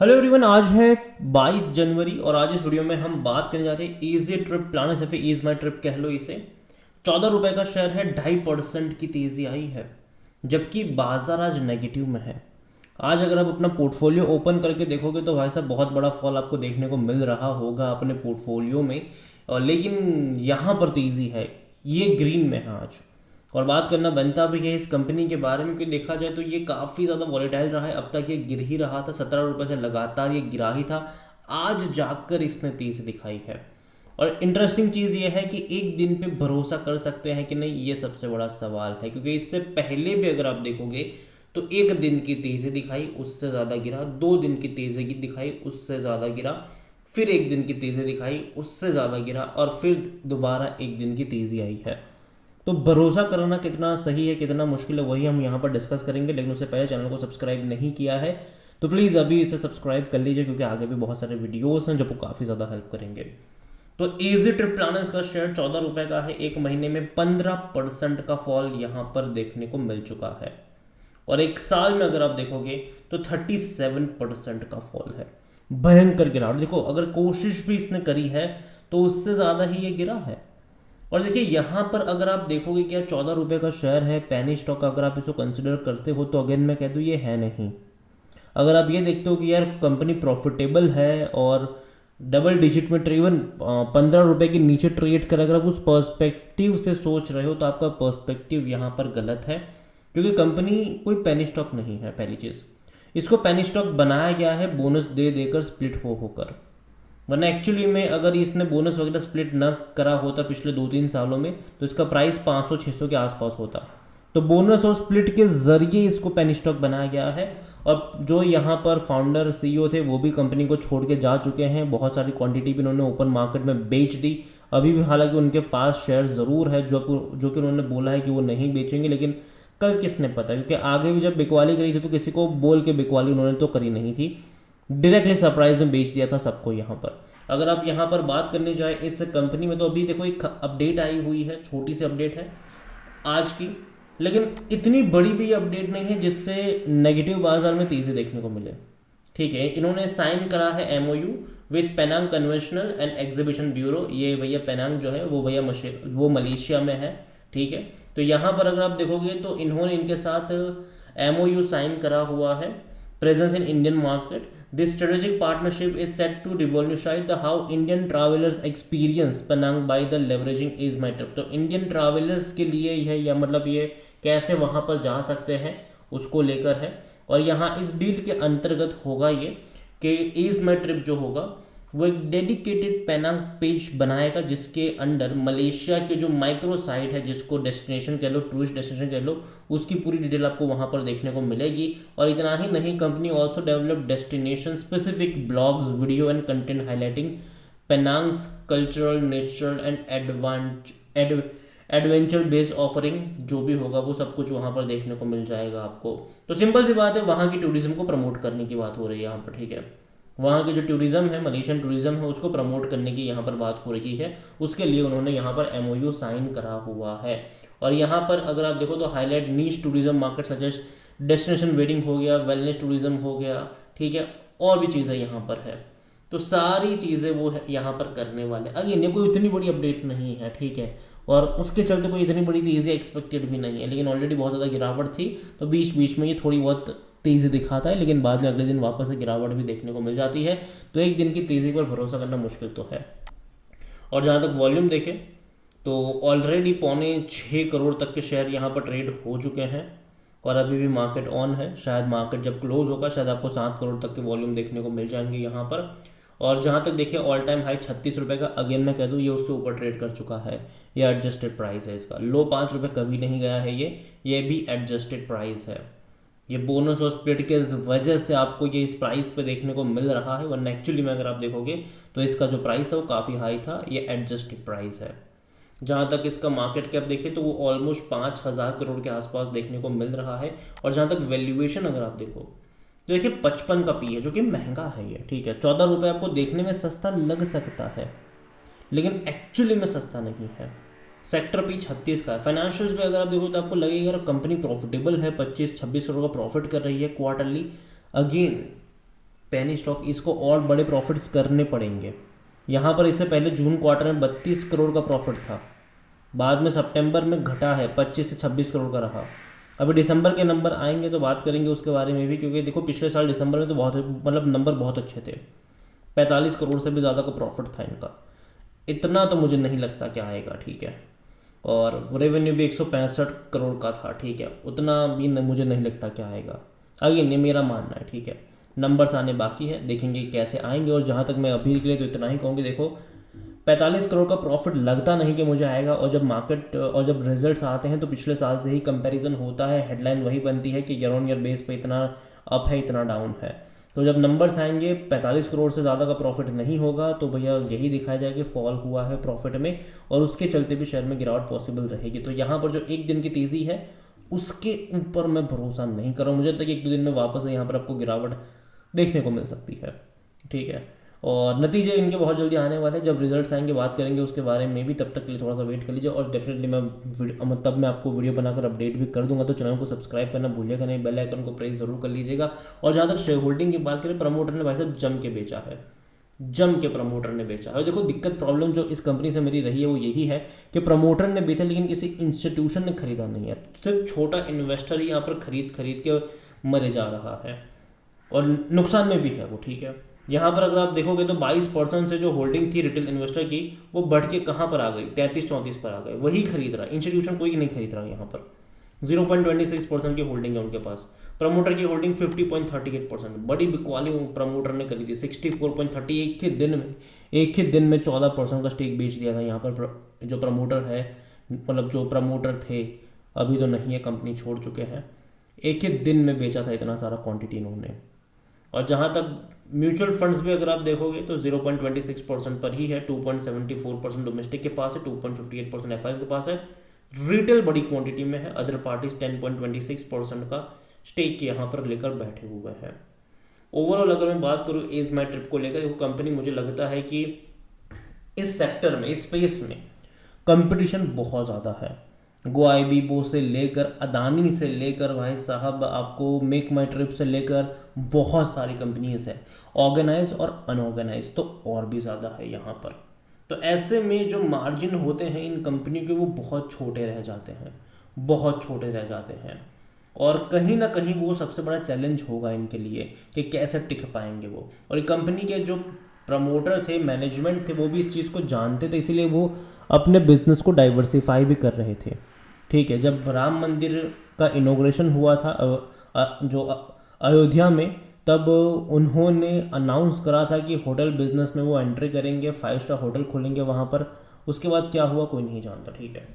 Hello everyone, आज है 22 जनवरी और आज इस वीडियो में हम बात करने जा रहे हैं ईजी ट्रिप प्लानर्स या फिर ईज माई ट्रिप कह लो इसे। 14 रुपए का शेयर है, 2.5% की तेज़ी आई है, जबकि बाजार आज नेगेटिव में है। आज अगर आप अपना पोर्टफोलियो ओपन करके देखोगे तो भाई साहब बहुत बड़ा फॉल आपको देखने को मिल रहा होगा अपने पोर्टफोलियो में। लेकिन यहाँ पर तेज़ी है, ये ग्रीन में है आज। और बात करना बनता भी है इस कंपनी के बारे में, क्योंकि देखा जाए तो ये काफ़ी ज़्यादा वॉलेटाइल रहा है। अब तक ये गिर ही रहा था, 17 रुपये से लगातार ये गिरा ही था। आज जाकर इसने तेज़ी दिखाई है। और इंटरेस्टिंग चीज़ ये है कि एक दिन पे भरोसा कर सकते हैं कि नहीं, ये सबसे बड़ा सवाल है। क्योंकि इससे पहले भी अगर आप देखोगे तो एक दिन की तेज़ी दिखाई, उससे ज़्यादा गिरा, 2 दिन की तेज़ी की दिखाई, उससे ज़्यादा गिरा, फिर एक दिन की तेज़ी दिखाई, उससे ज़्यादा गिरा, और फिर दोबारा एक दिन की तेज़ी आई है। तो भरोसा करना कितना सही है कितना मुश्किल है वही हम यहाँ पर डिस्कस करेंगे। लेकिन उससे पहले चैनल को सब्सक्राइब नहीं किया है तो प्लीज़ अभी इसे सब्सक्राइब कर लीजिए, क्योंकि आगे भी बहुत सारे वीडियोस हैं जो आपको काफ़ी ज़्यादा हेल्प करेंगे। तो इजी ट्रिप प्लानर्स का शेयर 14 रुपये का है। एक महीने में 15% का फॉल यहाँ पर देखने को मिल चुका है, और एक साल में अगर आप देखोगे तो 37% का फॉल है। भयंकर गिरावट। देखो, अगर कोशिश भी इसने करी है तो उससे ज़्यादा ही ये गिरा है। और देखिए यहाँ पर अगर आप देखोगे कि यार 14 रुपये का शेयर है, पैनी स्टॉक अगर आप इसको कंसिडर करते हो तो अगेन मैं कह दूँ ये है नहीं। अगर आप ये देखते हो कि यार कंपनी प्रॉफिटेबल है और डबल डिजिट में ट्रेवन 15 रुपये के नीचे ट्रेड कर, अगर आप उस पर्सपेक्टिव से सोच रहे हो तो आपका पर्सपेक्टिव यहाँ पर गलत है। क्योंकि कंपनी कोई पेनी स्टॉक नहीं है। पहली चीज़, इसको पेनी स्टॉक बनाया गया है बोनस दे देकर, स्प्लिट हो होकर। वरना एक्चुअली में अगर इसने बोनस वगैरह स्प्लिट न करा होता पिछले 2-3 सालों में तो इसका प्राइस 500-600 के आसपास होता। तो बोनस और स्प्लिट के जरिए इसको पेनी स्टॉक बनाया गया है। और जो यहाँ पर फाउंडर सीईओ थे वो भी कंपनी को छोड़ के जा चुके हैं। बहुत सारी क्वांटिटी भी उन्होंने ओपन मार्केट में बेच दी। अभी भी हालांकि उनके पास शेयर्स ज़रूर है जो कि उन्होंने बोला है कि वो नहीं बेचेंगे, लेकिन कल किसने पता, क्योंकि आगे भी जब बिकवाली करी थी तो किसी को बोल के बिकवाली उन्होंने तो करी नहीं थी, डायरेक्टली सरप्राइज में बेच दिया था सबको यहाँ पर। अगर आप यहाँ पर बात करने जाए इस कंपनी में तो अभी देखो एक अपडेट आई हुई है, छोटी सी अपडेट है आज की, लेकिन इतनी बड़ी भी अपडेट नहीं है जिससे नेगेटिव बाजार में तेज़ी देखने को मिले। ठीक है, इन्होंने साइन करा है MOU with Penang conventional and exhibition bureau. ये भैया पेनांग जो है वो भैया वो मलेशिया में है। ठीक है, तो यहाँ पर अगर आप देखोगे तो इन्होंने इनके साथ एमओयू साइन करा हुआ है, presence in Indian market. This strategic partnership is set to revolutionize the how Indian travelers experience Penang by the leveraging Ease My Trip। तो इंडियन ट्रैवलर्स के लिए यह या मतलब ये कैसे वहाँ पर जा सकते हैं उसको लेकर है। और यहाँ इस डील के अंतर्गत होगा ये कि ईज माई ट्रिप जो होगा वो एक डेडिकेटेड पेनांग पेज बनाएगा, जिसके अंडर मलेशिया के जो माइक्रो साइट है, जिसको डेस्टिनेशन कह लो, टूरिस्ट डेस्टिनेशन कह लो, उसकी पूरी डिटेल आपको वहाँ पर देखने को मिलेगी। और इतना ही नहीं, company also develop destination specific blogs, video and content highlighting Penang's cultural, natural and adventure based offering. जो भी होगा वो सब कुछ वहाँ पर देखने को मिल जाएगा आपको। तो सिंपल सी बात है, वहाँ की टूरिज्म को प्रमोट करने की बात हो रही है यहाँ पर। ठीक है, वहाँ की जो टूरिज़्म है, मलेशियन टूरिज़्म है, उसको प्रमोट करने की यहाँ पर बात हो रही है। उसके लिए उन्होंने यहाँ पर एमओयू साइन करा हुआ है। और यहाँ पर अगर आप देखो तो highlight niche tourism market suggest destination wedding हो गया, वेलनेस टूरिज़्म हो गया, ठीक है, और भी चीज़ें यहाँ पर है। तो सारी चीज़ें वो है यहाँ पर करने वाले। अगेन ये कोई इतनी बड़ी अपडेट नहीं है, ठीक है, और उसके चलते कोई इतनी बड़ी तेज़ी एक्सपेक्टेड भी नहीं है। लेकिन ऑलरेडी बहुत ज़्यादा गिरावट थी तो बीच बीच में ये थोड़ी बहुत तेज़ी दिखाता है, लेकिन बाद में अगले दिन वापस से गिरावट भी देखने को मिल जाती है। तो एक दिन की तेज़ी पर भरोसा करना मुश्किल तो है। और जहाँ तक वॉल्यूम देखें तो ऑलरेडी 6.25 करोड़ तक के शेयर यहाँ पर ट्रेड हो चुके हैं, और अभी भी मार्केट ऑन है। शायद मार्केट जब क्लोज होगा शायद आपको 7 करोड़ तक के वॉल्यूम देखने को मिल जाएंगे यहाँ पर। और जहाँ तक देखिए ऑल टाइम हाई 36 रुपये का, अगेन मैं कह दूँ ये उससे ऊपर ट्रेड कर चुका है। ये एडजस्टेड प्राइस है, इसका लो 5 रुपये कभी नहीं गया है। ये भी एडजस्टेड प्राइस है। ये बोनस और स्प्लिट के वजह से आपको ये इस प्राइस पे देखने को मिल रहा है, वरना एक्चुअली में अगर आप देखोगे तो इसका जो प्राइस था वो काफ़ी हाई था। ये एडजस्टेड प्राइस है। जहाँ तक इसका मार्केट कैप देखें तो वो ऑलमोस्ट 5,000 करोड़ के आसपास देखने को मिल रहा है। और जहाँ तक वैल्यूएशन अगर आप देखो तो देखिए 55 का पी है, जो कि महंगा है ये। ठीक है, 14 रुपये आपको देखने में सस्ता लग सकता है, लेकिन एक्चुअली में सस्ता नहीं है। सेक्टर पी 36 का है। फाइनेंशियल्स भी अगर आप देखो तो आपको लगेगा यार कंपनी प्रॉफिटेबल है, 25-26 करोड़ का प्रॉफिट कर रही है क्वार्टरली। अगेन पेनी स्टॉक, इसको और बड़े प्रॉफिट्स करने पड़ेंगे। यहाँ पर इससे पहले जून क्वार्टर में 32 करोड़ का प्रॉफिट था, बाद में सितंबर में घटा है, 25 से 26 करोड़ का रहा। अभी दिसंबर के नंबर आएंगे तो बात करेंगे उसके बारे में भी, क्योंकि देखो पिछले साल दिसंबर में तो बहुत मतलब नंबर बहुत अच्छे थे, 45 करोड़ से भी ज़्यादा का प्रॉफिट था इनका। इतना तो मुझे नहीं लगता क्या आएगा, ठीक है। और रेवेन्यू भी 165 करोड़ का था, ठीक है, उतना भी मुझे नहीं लगता क्या आएगा। अगेन ये मेरा मानना है, ठीक है, नंबर्स आने बाकी है, देखेंगे कैसे आएंगे। और जहाँ तक मैं अभी के लिए तो इतना ही कहूँगी, देखो 45 करोड़ का प्रॉफिट लगता नहीं कि मुझे आएगा, और जब मार्केट और जब रिजल्ट्स आते हैं तो पिछले साल से ही कंपैरिजन होता है, हेडलाइन वही बनती है कि ईयर ऑन ईयर बेस पे इतना अप है इतना डाउन है। तो जब नंबर्स आएंगे 45 करोड़ से ज़्यादा का प्रॉफिट नहीं होगा तो भैया यही दिखाया जाए कि फॉल हुआ है प्रॉफिट में, और उसके चलते भी शेयर में गिरावट पॉसिबल रहेगी। तो यहाँ पर जो एक दिन की तेज़ी है उसके ऊपर मैं भरोसा नहीं कर रहा हूँ, मुझे लगता है कि 1-2 दिन में वापस यहाँ पर आपको गिरावट देखने को मिल सकती है, ठीक है। और नतीजे इनके बहुत जल्दी आने वाले हैं, जब रिजल्ट्स आएंगे बात करेंगे उसके बारे में भी, तब तक के लिए थोड़ा सा वेट कर लीजिए। और डेफिनेटली तब मैं आपको वीडियो बनाकर अपडेट भी कर दूंगा। तो चैनल को सब्सक्राइब करना भूलिएगा नहीं, बेल आइकन को प्रेस जरूर कर लीजिएगा। और जहाँ तक शेयर होल्डिंग की बात करें, प्रमोटर ने भाई साहब जम के बेचा है, जम के प्रमोटर ने बेचा है। देखो दिक्कत प्रॉब्लम जो इस कंपनी से मेरी रही है वो यही है कि प्रमोटर ने बेचा लेकिन किसी इंस्टीट्यूशन ने खरीदा नहीं है, सिर्फ छोटा इन्वेस्टर ही यहाँ पर खरीद के मरे जा रहा है, और नुकसान में भी है वो, ठीक है। यहाँ पर अगर आप देखोगे तो 22% से जो होल्डिंग थी रिटेल इन्वेस्टर की, वो बढ़ के कहाँ पर आ गई, 33-34 पर आ गए, वही खरीद रहा है, इंस्टीट्यूशन कोई नहीं खरीद रहा है। यहाँ पर 0.26% की होल्डिंग है उनके पास। प्रमोटर की होल्डिंग 50.38%, बड़ी बिकवाली प्रमोटर ने खरीदी 64.30, एक ही दिन में 14% का स्टेक बेच दिया था यहाँ पर जो प्रमोटर है, मतलब जो प्रमोटर थे, अभी तो नहीं है, कंपनी छोड़ चुके हैं, एक ही दिन में बेचा था इतना सारा क्वांटिटी इन्होंने। और जहाँ तक म्यूचुअल फंड्स भी अगर आप देखोगे तो 0.26% पर ही है, 2.74% डोमेस्टिक के पास है, 2.58% एफआईज के पास है, रिटेल बड़ी क्वांटिटी में है, अदर पार्टीज 10.26% का स्टेक यहाँ पर लेकर बैठे हुए हैं। ओवरऑल अगर मैं बात करूँ एज माई ट्रिप को लेकर, वो कंपनी मुझे लगता है कि इस सेक्टर में, इस स्पेस में कंपटीशन बहुत ज़्यादा है। गोआईबीबो से लेकर अदानी से लेकर भाई साहब आपको मेक माई ट्रिप से लेकर बहुत सारी कंपनीज है, ऑर्गेनाइज और अनऑर्गेनाइज तो और भी ज़्यादा है यहाँ पर। तो ऐसे में जो मार्जिन होते हैं इन कंपनियों के वो बहुत छोटे रह जाते हैं, बहुत छोटे रह जाते हैं। और कहीं ना कहीं वो सबसे बड़ा चैलेंज होगा इनके लिए कि कैसे टिक पाएंगे वो। और कंपनी के जो प्रमोटर थे, मैनेजमेंट थे, वो भी इस चीज़ को जानते थे, इसीलिए वो अपने बिजनेस को डाइवर्सिफाई भी कर रहे थे, ठीक है। जब राम मंदिर का इनॉग्रेशन हुआ था जो अयोध्या में, तब उन्होंने अनाउंस करा था कि होटल बिजनेस में वो एंट्री करेंगे, 5 स्टार होटल खोलेंगे वहाँ पर। उसके बाद क्या हुआ कोई नहीं जानता, ठीक है।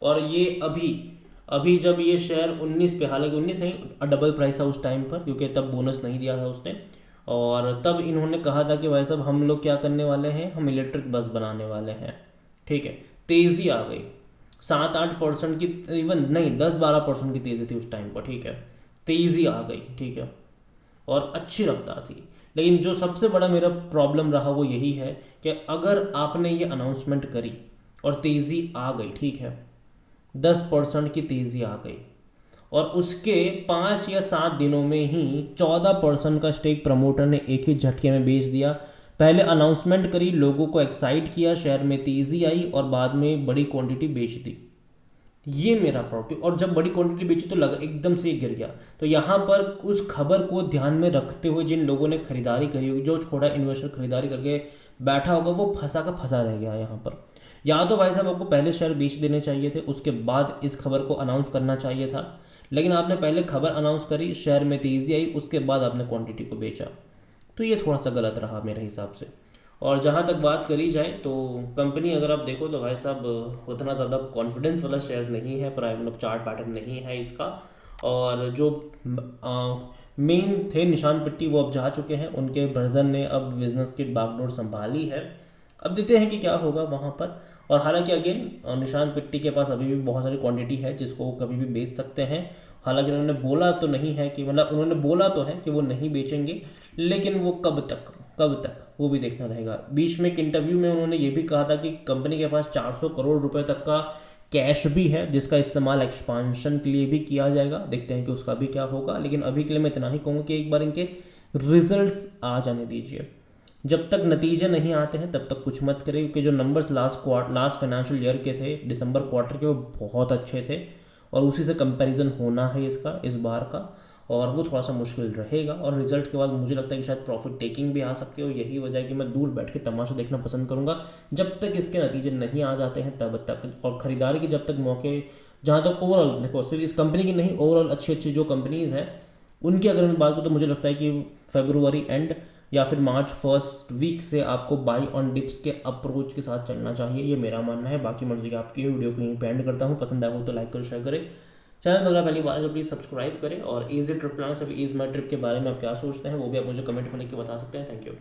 और ये अभी जब ये शेयर 19 पे, हालांकि 19 नहीं, डबल प्राइस था उस टाइम पर, क्योंकि तब बोनस नहीं दिया था उसने। और तब इन्होंने कहा था कि भाई साहब हम लोग क्या करने वाले हैं, हम इलेक्ट्रिक बस बनाने वाले हैं, ठीक है। तेज़ी आ गई, 7-8% की, इवन नहीं 10-12% की तेज़ी थी उस टाइम पर, ठीक है, तेज़ी आ गई, ठीक है, और अच्छी रफ्तार थी। लेकिन जो सबसे बड़ा मेरा प्रॉब्लम रहा वो यही है कि अगर आपने ये अनाउंसमेंट करी और तेज़ी आ गई, ठीक है, 10% की तेज़ी आ गई, और उसके 5 या 7 दिनों में ही 14% का स्टेक प्रमोटर ने एक ही झटके में बेच दिया। पहले अनाउंसमेंट करी, लोगों को एक्साइट किया, शेयर में तेज़ी आई, और बाद में बड़ी क्वांटिटी बेच दी। ये मेरा प्रॉब्लम। और जब बड़ी क्वांटिटी बेची तो लगा एकदम से गिर गया। तो यहाँ पर उस खबर को ध्यान में रखते हुए जिन लोगों ने खरीदारी करी होगी, जो छोटा इन्वेस्टर खरीदारी करके बैठा होगा, वो फंसा का फंसा रह गया यहाँ पर। या तो भाई साहब आपको पहले शेयर बेच देने चाहिए थे, उसके बाद इस खबर को अनाउंस करना चाहिए था, लेकिन आपने पहले खबर अनाउंस करी, शेयर में तेज़ी आई, उसके बाद आपने क्वांटिटी को बेचा, तो ये थोड़ा सा गलत रहा मेरे हिसाब से। और जहाँ तक बात करी जाए तो कंपनी अगर आप देखो तो भाई साहब उतना ज़्यादा कॉन्फिडेंस वाला शेयर नहीं है, मतलब चार्ट पैटर्न नहीं है इसका। और जो मेन थे निशान पिट्टी वो अब जा चुके हैं, उनके ब्रदर ने अब बिजनेस की बागडोर संभाली है। अब देखते हैं कि क्या होगा वहाँ पर। और हालांकि अगेन निशान पिट्टी के पास अभी भी बहुत सारी क्वांटिटी है जिसको वो कभी भी बेच सकते हैं। हालांकि उन्होंने बोला तो नहीं है कि, मतलब उन्होंने बोला तो है कि वो नहीं बेचेंगे, लेकिन वो कब तक वो भी देखना रहेगा। बीच में एक इंटरव्यू में उन्होंने ये भी कहा था कि कंपनी के पास 400 करोड़ रुपए तक का कैश भी है जिसका इस्तेमाल एक्सपांशन के लिए भी किया जाएगा। देखते हैं कि उसका भी क्या होगा, लेकिन अभी के लिए मैं इतना ही कहूँगा कि एक बार इनके रिजल्ट्स आ जाने दीजिए। जब तक नतीजे नहीं आते हैं तब तक कुछ मत करें, क्योंकि जो नंबर्स लास्ट फाइनेंशियल ईयर के थे, दिसंबर क्वार्टर के, वो बहुत अच्छे थे और उसी से कंपैरिजन होना है इसका इस बार का, और वो थोड़ा सा मुश्किल रहेगा। और रिजल्ट के बाद मुझे लगता है कि शायद प्रॉफिट टेकिंग भी आ सकती है, और यही वजह है कि मैं दूर बैठ के तमाशा देखना पसंद करूंगा जब तक इसके नतीजे नहीं आ जाते हैं तब तक। और ख़रीदारी के जब तक मौके, जहाँ तक ओवरऑल देखो, सिर्फ इस कंपनी की नहीं, ओवरऑल अच्छी अच्छी जो कंपनीज़ हैं उनकी अगर मैं बात करूँ तो मुझे लगता है कि फरवरी एंड या फिर मार्च फर्स्ट वीक से आपको बाई ऑन डिप्स के अप्रोच के साथ चलना चाहिए, ये मेरा मानना है। बाकी मर्जी आपकी वीडियो को यहीं पे एंड करता हूँ। पसंद आया हो तो लाइक करो, शेयर करें, चैनल अगर पहली बार है तो प्लीज़ सब्सक्राइब करें। और ईजी ट्रिप प्लान से ईज माई ट्रिप के बारे में आप क्या सोचते हैं वो भी आप मुझे कमेंट में लिख के बता सकते हैं। Thank you.